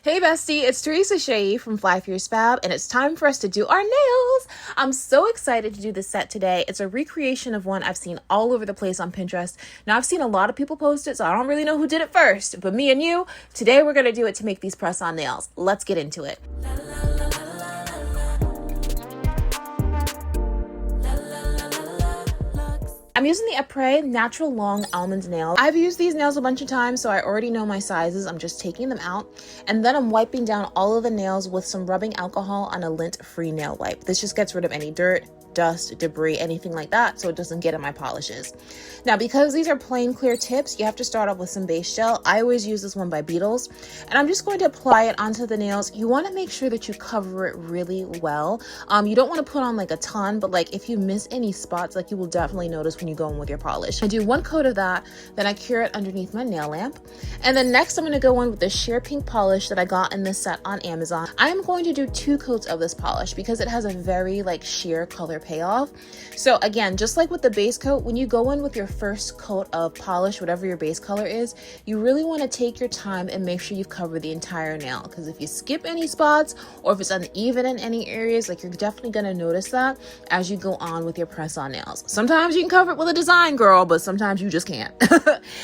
Hey bestie, it's Teresa Shea from FlyFierceFab, and it's time for us to do our nails. I'm so excited to do this set today. It's a recreation of one I've seen all over the place on Pinterest. Now, I've seen a lot of people post it, so I don't really know who did it first, but me and you, today we're gonna do it to make these press-on nails. Let's get into it. I'm using the Après Natural Long Almond Nail. I've used these nails a bunch of times, so I already know my sizes. I'm just taking them out, and then I'm wiping down all of the nails with some rubbing alcohol on a lint-free nail wipe. This just gets rid of any dirt, dust, debris, anything like that, so it doesn't get in my polishes. Now, because these are plain clear tips, you have to start off with some base gel. I always use this one by Beetles, and I'm just going to apply it onto the nails. You want to make sure that you cover it really well. You don't want to put on like a ton, but like if you miss any spots, like you will definitely notice when you go in with your polish. I do one coat of that, then I cure it underneath my nail lamp, and then next I'm going to go in with the sheer pink polish that I got in this set on Amazon. I am going to do 2 coats of this polish because it has a very like sheer color payoff. So again, just like with the base coat, when you go in with your first coat of polish, whatever your base color is, you really want to take your time and make sure you've covered the entire nail, because if you skip any spots or if it's uneven in any areas, like you're definitely going to notice that as you go on with your press-on nails. Sometimes you can cover it with a design, girl, but sometimes you just can't.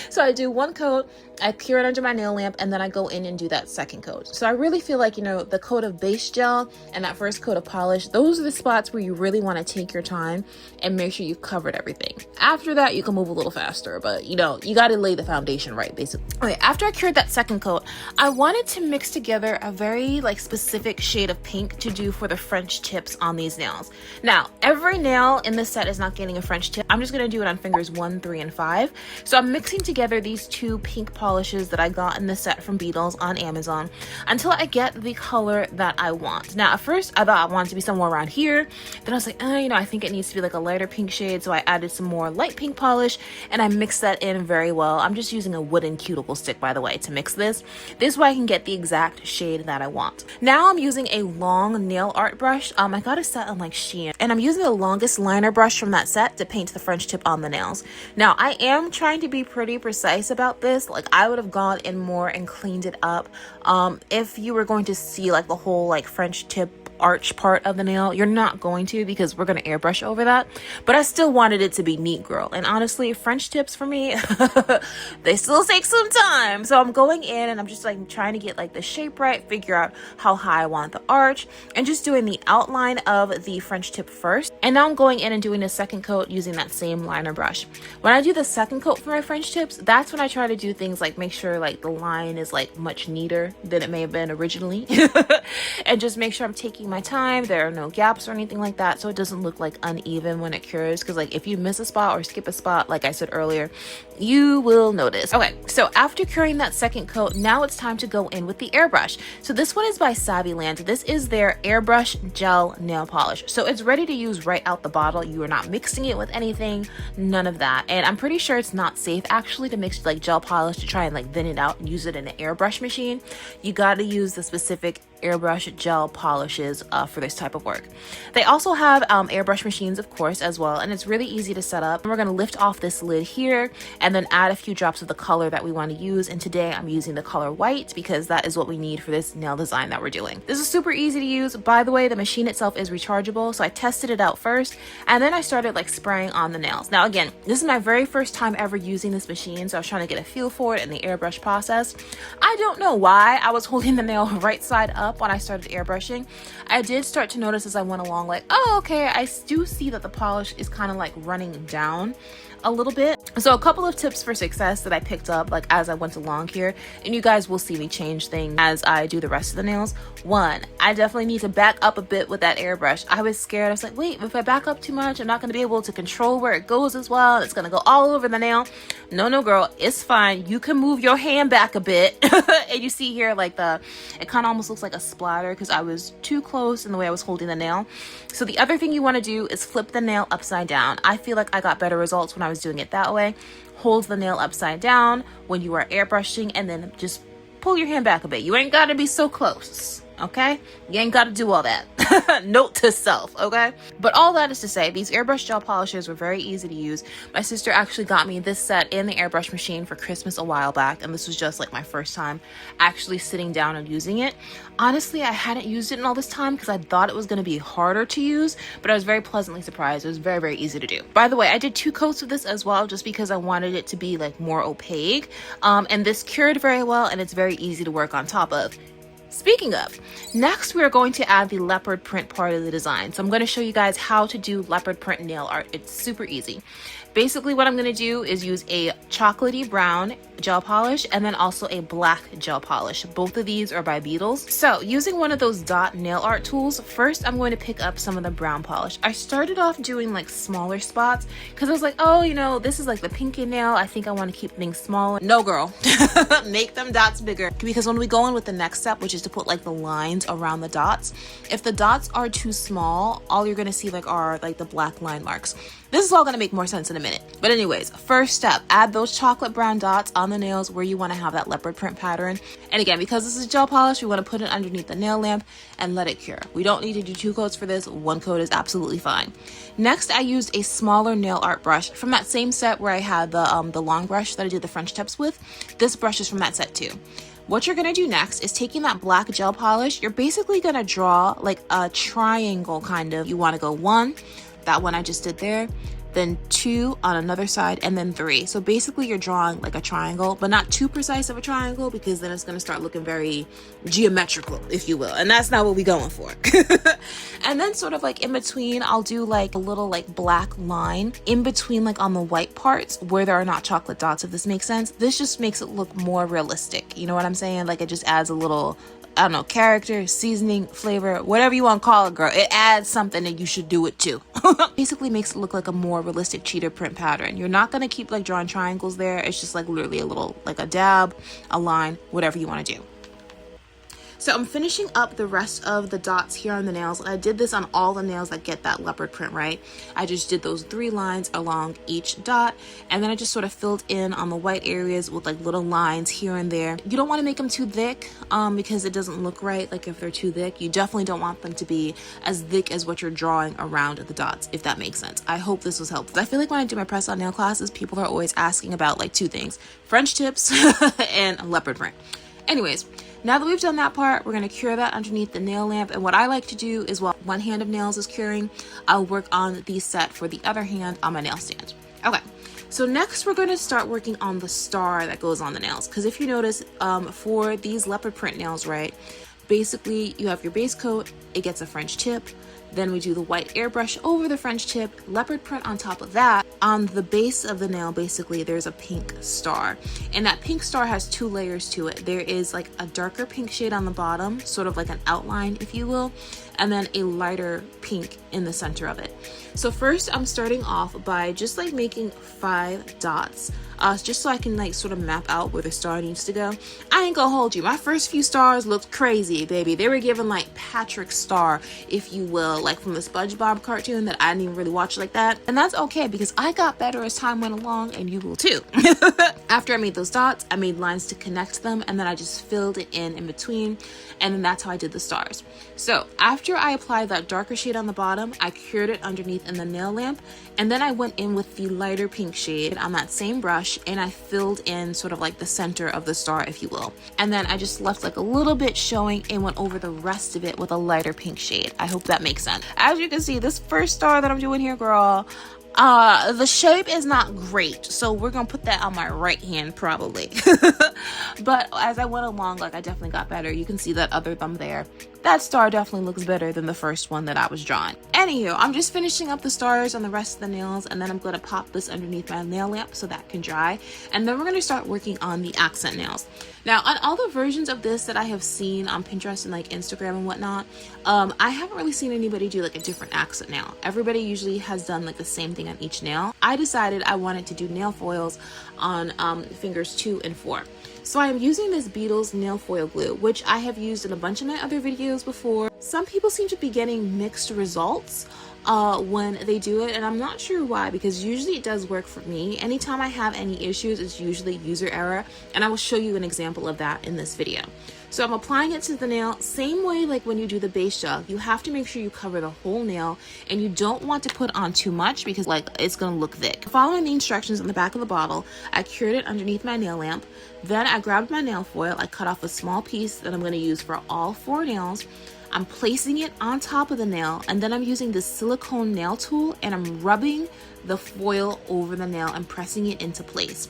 So I do 1 coat, I cure it under my nail lamp, and then I go in and do that second coat. So I really feel like, you know, the coat of base gel and that first coat of polish, those are the spots where you really want to take your time and make sure you've covered everything. After that, you can move a little faster, but you know, you got to lay the foundation right, basically. Okay, after I cured that second coat, I wanted to mix together a very like specific shade of pink to do for the French tips on these nails. Now, every nail in this set is not getting a French tip. I'm just going to do it on fingers 1, 3, and 5. So I'm mixing together these 2 pink polishes that I got in the set from Beetles on Amazon until I get the color that I want. Now, at first, I thought I wanted to be somewhere around here. Then I was like, you know, I think it needs to be like a lighter pink shade. So I added some more light pink polish and I mixed that in very well. I'm just using a wooden cuticle stick, by the way, to mix this. This way I can get the exact shade that I want. Now I'm using a long nail art brush. I got a set on like Shein, and I'm using the longest liner brush from that set to paint the French tip on the nails. Now, I am trying to be pretty precise about this. Like, I would have gone in more and cleaned it up. If you were going to see like the whole like French tip arch part of the nail, you're not going to, because we're going to airbrush over that, but I still wanted it to be neat, girl. And honestly, French tips for me, they still take some time. So I'm going in and I'm just like trying to get like the shape right, figure out how high I want the arch, and just doing the outline of the French tip first. And now I'm going in and doing the second coat using that same liner brush. When I do the second coat for my French tips, that's when I try to do things like make sure like the line is like much neater than it may have been originally and just make sure I'm taking my time, there are no gaps or anything like that, so it doesn't look like uneven when it cures, because like if you miss a spot or skip a spot, like I said earlier, you will notice. Okay, so after curing that second coat, now it's time to go in with the airbrush. So this one is by Saviland. This is their Airbrush gel nail polish, so it's ready to use right out the bottle. You are not mixing it with anything, none of that. And I'm pretty sure it's not safe actually to mix like gel polish to try and like thin it out and use it in an airbrush machine. You got to use the specific airbrush gel polishes for this type of work. They also have airbrush machines, of course, as well, and it's really easy to set up. And we're going to lift off this lid here and then add a few drops of the color that we want to use, and today I'm using the color white because that is what we need for this nail design that we're doing. This is super easy to use. By the way, the machine itself is rechargeable, so I tested it out first and then I started like spraying on the nails. Now again, this is my very first time ever using this machine, so I was trying to get a feel for it in the airbrush process. I don't know why I was holding the nail right side up when I started airbrushing. I did start to notice as I went along, like, oh, okay, I do see that the polish is kind of like running down a little bit. So a couple of tips for success that I picked up like as I went along here, and you guys will see me change things as I do the rest of the nails. 1, I definitely need to back up a bit with that airbrush. I was scared. I was like, wait, if I back up too much, I'm not going to be able to control where it goes as well. It's going to go all over the nail. No, girl, it's fine. You can move your hand back a bit. And you see here like it kind of almost looks like a splatter because I was too close in the way I was holding the nail. So the other thing you want to do is flip the nail upside down. I feel like I got better results when I was doing it that way. Hold the nail upside down when you are airbrushing and then just pull your hand back a bit. You ain't got to be so close, okay? You ain't got to do all that. Note to self, okay? But all that is to say, these airbrush gel polishers were very easy to use. My sister actually got me this set in the airbrush machine for Christmas a while back, and this was just like my first time actually sitting down and using it. Honestly, I hadn't used it in all this time because I thought it was going to be harder to use, but I was very pleasantly surprised. It was very, very easy to do. By the way, I did 2 coats of this as well, just because I wanted it to be like more opaque, and this cured very well, and it's very easy to work on top of. Speaking of, next we are going to add the leopard print part of the design. So I'm going to show you guys how to do leopard print nail art. It's super easy. Basically what I'm going to do is use a chocolatey brown gel polish and then also a black gel polish. Both of these are by Beetles. So using one of those dot nail art tools, first I'm going to pick up some of the brown polish. I started off doing like smaller spots because I was like, oh, you know, this is like the pinky nail. I think I want to keep things smaller. No, girl. Make them dots bigger. Because when we go in with the next step, which is to put like the lines around the dots, if the dots are too small, all you're going to see like are like the black line marks. This is all going to make more sense in a minute. But anyways, first step, add those chocolate brown dots on the nails where you want to have that leopard print pattern. And again, because this is gel polish, we want to put it underneath the nail lamp and let it cure. We don't need to do 2 coats for this. 1 coat is absolutely fine. Next, I used a smaller nail art brush from that same set where I had the long brush that I did the French tips with. This brush is from that set too. What you're going to do next is taking that black gel polish, you're basically going to draw like a triangle kind of. You want to go 1, that one I just did there, then 2 on another side, and then 3. So basically you're drawing like a triangle, but not too precise of a triangle because then it's going to start looking very geometrical, if you will. And that's not what we're going for. And then sort of like in between, I'll do like a little like black line in between like on the white parts where there are not chocolate dots, if this makes sense. This just makes it look more realistic. You know what I'm saying? Like it just adds a little, I don't know, character, seasoning, flavor, whatever you want to call it, girl. It adds something and you should do it too. Basically makes it look like a more realistic cheetah print pattern. You're not going to keep like drawing triangles there. It's just like literally a little, like a dab, a line, whatever you want to do. So I'm finishing up the rest of the dots here on the nails. I did this on all the nails that get that leopard print, right? I just did those 3 lines along each dot, and then I just sort of filled in on the white areas with like little lines here and there. You don't want to make them too thick because it doesn't look right. Like if they're too thick, you definitely don't want them to be as thick as what you're drawing around the dots, if that makes sense. I hope this was helpful. I feel like when I do my press on nail classes, people are always asking about like 2 things, French tips and leopard print. Anyways, now that we've done that part, we're going to cure that underneath the nail lamp. And what I like to do is while one hand of nails is curing, I'll work on the set for the other hand on my nail stand. Okay, so next we're going to start working on the star that goes on the nails. Because if you notice, for these leopard print nails, right, basically you have your base coat, it gets a French tip. Then we do the white airbrush over the French tip, leopard print on top of that. On the base of the nail, basically, there's a pink star. And that pink star has 2 layers to it. There is like a darker pink shade on the bottom, sort of like an outline, if you will, and then a lighter pink in the center of it. So first I'm starting off by just like making 5 dots, just so I can like sort of map out where the star needs to go. I ain't gonna hold you. My first few stars looked crazy, baby. They were given like Patrick's star, if you will, like from the SpongeBob cartoon that I didn't even really watch like that. And that's okay because I got better as time went along, and you will too. After I made those dots, I made lines to connect them, and then I just filled it in between, and then that's how I did the stars. So after I applied that darker shade on the bottom, I cured it underneath in the nail lamp, and then I went in with the lighter pink shade on that same brush, and I filled in sort of like the center of the star, if you will. And then I just left like a little bit showing and went over the rest of it with a lighter pink shade. I hope that makes sense. As you can see, this first star that I'm doing here, girl, the shape is not great, so we're gonna put that on my right hand probably. But as I went along, like I definitely got better. You can see that other thumb there. That star definitely looks better than the first one that I was drawing. Anywho, I'm just finishing up the stars on the rest of the nails, and then I'm gonna pop this underneath my nail lamp so that can dry. And then we're gonna start working on the accent nails. Now, on all the versions of this that I have seen on Pinterest and like Instagram and whatnot, I haven't really seen anybody do like a different accent nail. Everybody usually has done like the same thing on each nail. I decided I wanted to do nail foils on fingers 2 and 4. So I am using this Beetles nail foil glue, which I have used in a bunch of my other videos before. Some people seem to be getting mixed results when they do it, and I'm not sure why, because usually it does work for me. Anytime I have any issues, it's usually user error, and I will show you an example of that in this video. So I'm applying it to the nail, same way like when you do the base gel. You have to make sure you cover the whole nail, and you don't want to put on too much because like it's gonna look thick. Following the instructions on the back of the bottle, I cured it underneath my nail lamp. Then I grabbed my nail foil, I cut off a small piece that I'm gonna use for all 4 nails. I'm placing it on top of the nail, and then I'm using this silicone nail tool and I'm rubbing the foil over the nail and pressing it into place.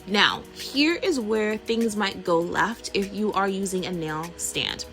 Now, here is where things might go left if you are using a nail stand.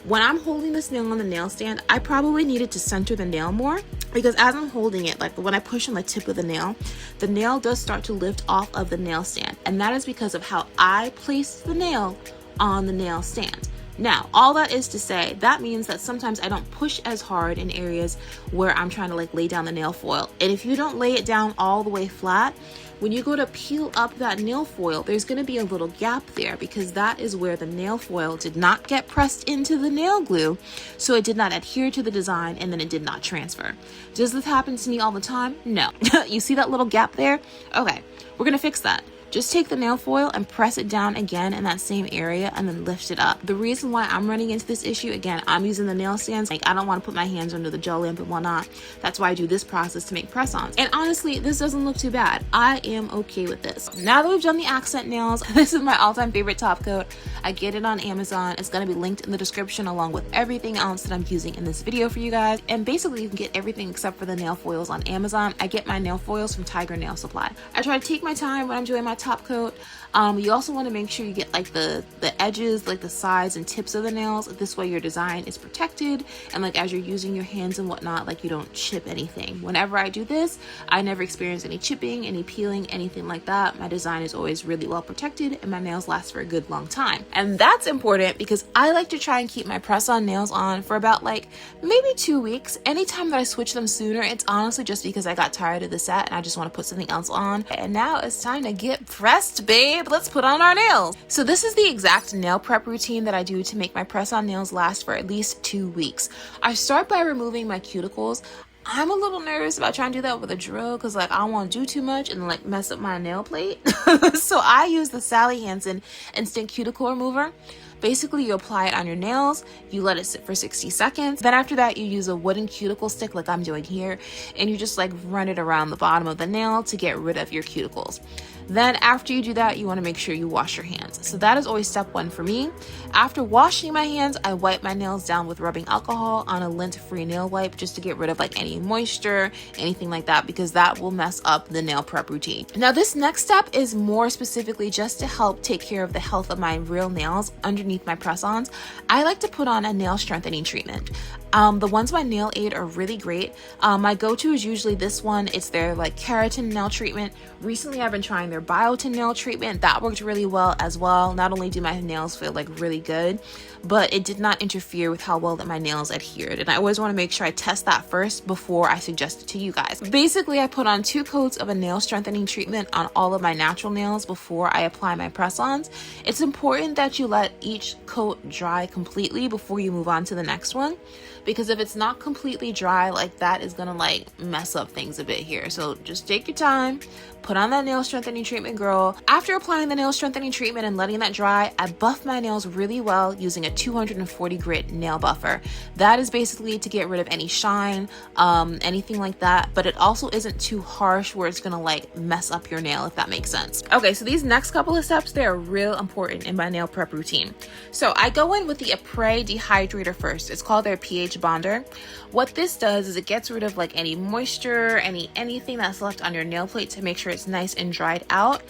When I'm holding this nail on the nail stand, I probably needed to center the nail more, because as I'm holding it, like when I push on the tip of the nail does start to lift off of the nail stand. And that is because of how I placed the nail on the nail stand. Now, all that is to say, that means that sometimes I don't push as hard in areas where I'm trying to like lay down the nail foil. And if you don't lay it down all the way flat, when you go to peel up that nail foil, there's going to be a little gap there, because that is where the nail foil did not get pressed into the nail glue, so it did not adhere to the design, and then it did not transfer. Does this happen to me all the time? No. You see that little gap there? Okay, we're going to fix that. Just take the nail foil and press it down again in that same area and then lift it up. The reason why I'm running into this issue, again, I'm using the nail stands. Like, I don't want to put my hands under the gel lamp and whatnot. That's why I do this process to make press-ons. And honestly, this doesn't look too bad. I am okay with this. Now that we've done the accent nails, this is my all-time favorite top coat. I get it on Amazon. It's going to be linked in the description along with everything else that I'm using in this video for you guys. And basically, you can get everything except for the nail foils on Amazon. I get my nail foils from Tiger Nail Supply. I try to take my time when I'm doing my top coat. You also want to make sure you get like the edges, like the sides and tips of the nails. This way your design is protected, and like as you're using your hands and whatnot, like you don't chip anything. Whenever I do this, I never experience any chipping, any peeling, anything like that. My design is always really well protected, and my nails last for a good long time. And that's important because I like to try and keep my press-on nails on for about like maybe 2 weeks. Anytime that I switch them sooner, it's honestly just because I got tired of the set and I just want to put something else on. And now it's time to get pressed, babe. Let's put on our nails. So this is the exact nail prep routine that I do to make my press-on nails last for at least 2 weeks. I start by removing my cuticles. I'm a little nervous about trying to do that with a drill because like I don't want to do too much and like mess up my nail plate. So I use the Sally Hansen Instant Cuticle Remover. Basically, you apply it on your nails, you let it sit for 60 seconds. Then after that, you use a wooden cuticle stick like I'm doing here, and you just like run it around the bottom of the nail to get rid of your cuticles. Then after you do that, you want to make sure you wash your hands. So that is always step 1 for me. After washing my hands, I wipe my nails down with rubbing alcohol on a lint-free nail wipe just to get rid of like any moisture, anything like that, because that will mess up the nail prep routine. Now this next step is more specifically just to help take care of the health of my real nails underneath my press-ons. I like to put on a nail strengthening treatment. The ones by Nail Aid are really great. My go-to is usually this one. It's their like keratin nail treatment. Recently, I've been trying their biotin nail treatment. That worked really well as well. Not only do my nails feel like really good, but it did not interfere with how well that my nails adhered. And I always want to make sure I test that first before I suggest it to you guys. Basically, I put on 2 coats of a nail strengthening treatment on all of my natural nails before I apply my press-ons. It's important that you let each coat dry completely before you move on to the next one, because if it's not completely dry, like that is gonna like mess up things a bit here. So just take your time, put on that nail strengthening treatment, girl. After applying the nail strengthening treatment and letting that dry, I buff my nails really well using a 240 grit nail buffer. That is basically to get rid of any shine, anything like that, but it also isn't too harsh where it's gonna like mess up your nail, if that makes sense. Okay, so these next couple of steps, they are real important in my nail prep routine. So I go in with the Airbrush dehydrator first. It's called their pH bonder. What this does is it gets rid of like any moisture, anything that's left on your nail plate to make sure it's nice and dried out.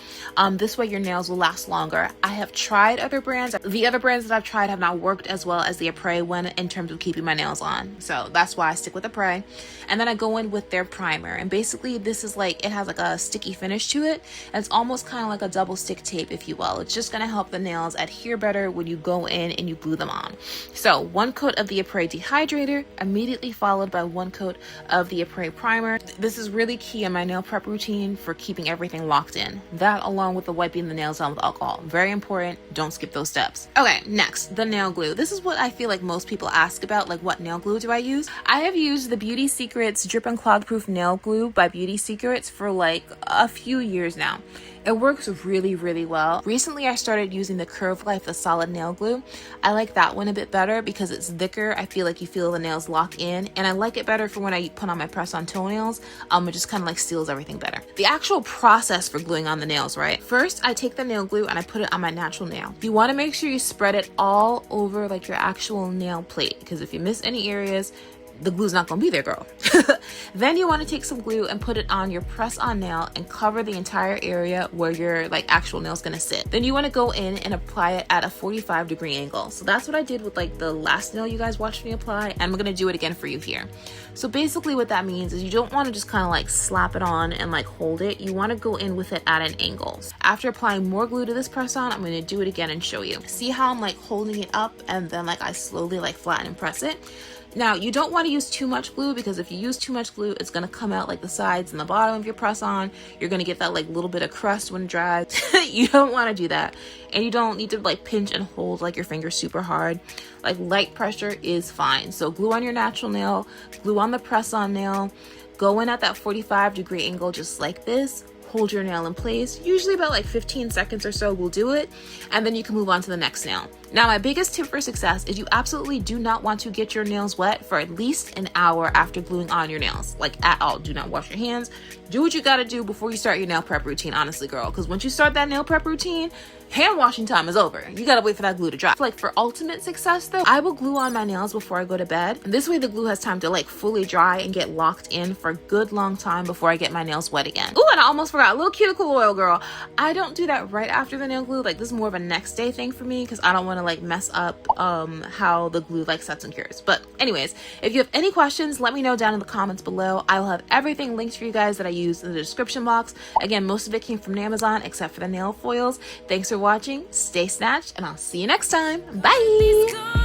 This way your nails will last longer. I have tried other brands. The other brands that I've tried have not worked as well as the Airbrush one in terms of keeping my nails on. So that's why I stick with Airbrush. And then I go in with their primer. And basically this is like, it has like a sticky finish to it. And it's almost kind of like a double stick tape, if you will. It's just going to help the nails adhere better when you go in and you glue them on. So 1 coat of the Airbrush dehydrator, immediately followed by 1 coat of the Airbrush primer. This is really key in my nail prep routine for keeping everything locked in. That along with the wiping the nails down with alcohol. Very important. Don't skip those steps. Okay, next, the nail glue. This is what I feel like most people ask about, like what nail glue do I use? I have used the Beauty Secrets Drip and Clog Proof Nail Glue by Beauty Secrets for like a few years now. It works really, really well. Recently, I started using the Curve Life, the solid nail glue. I like that one a bit better because it's thicker. I feel like you feel the nails lock in, and I like it better for when I put on my press-on toenails. It just kind of like seals everything better. The actual process for gluing on the nails, right? First, I take the nail glue and I put it on my natural nail. You want to make sure you spread it all over like your actual nail plate, because if you miss any areas, the glue's not gonna be there, girl. Then you want to take some glue and put it on your press-on nail and cover the entire area where your like actual nail's gonna sit. Then you want to go in and apply it at a 45-degree angle. So that's what I did with like the last nail you guys watched me apply, and I'm gonna do it again for you here. So basically what that means is you don't want to just kind of like slap it on and like hold it. You want to go in with it at an angle. After applying more glue to this press-on, I'm going to do it again and show you. See how I'm like holding it up and then like I slowly like flatten and press it. Now, you don't want to use too much glue, because if you use too much glue, it's going to come out like the sides and the bottom of your press-on. You're going to get that like little bit of crust when it dries. You don't want to do that. And you don't need to like pinch and hold like your finger super hard. Like light pressure is fine. So glue on your natural nail, glue on the press-on nail, go in at that 45-degree angle just like this. Hold your nail in place. Usually about like 15 seconds or so will do it, and then you can move on to the next nail. Now, my biggest tip for success is you absolutely do not want to get your nails wet for at least an hour after gluing on your nails, like at all. Do not wash your hands. Do what you gotta do before you start your nail prep routine, honestly, girl, because once you start that nail prep routine, hand washing time is over. You gotta wait for that glue to dry. Like for ultimate success though, I will glue on my nails before I go to bed. And this way the glue has time to like fully dry and get locked in for a good long time before I get my nails wet again. Oh, and I almost forgot, a little cuticle oil, girl. I don't do that right after the nail glue. Like this is more of a next day thing for me, because I don't want to like mess up how the glue like sets and cures. But anyways, if you have any questions, let me know down in the comments below. I will have everything linked for you guys that I use in the description box. Again, most of it came from Amazon except for the nail foils. Thanks for watching, stay snatched, and I'll see you next time. Bye.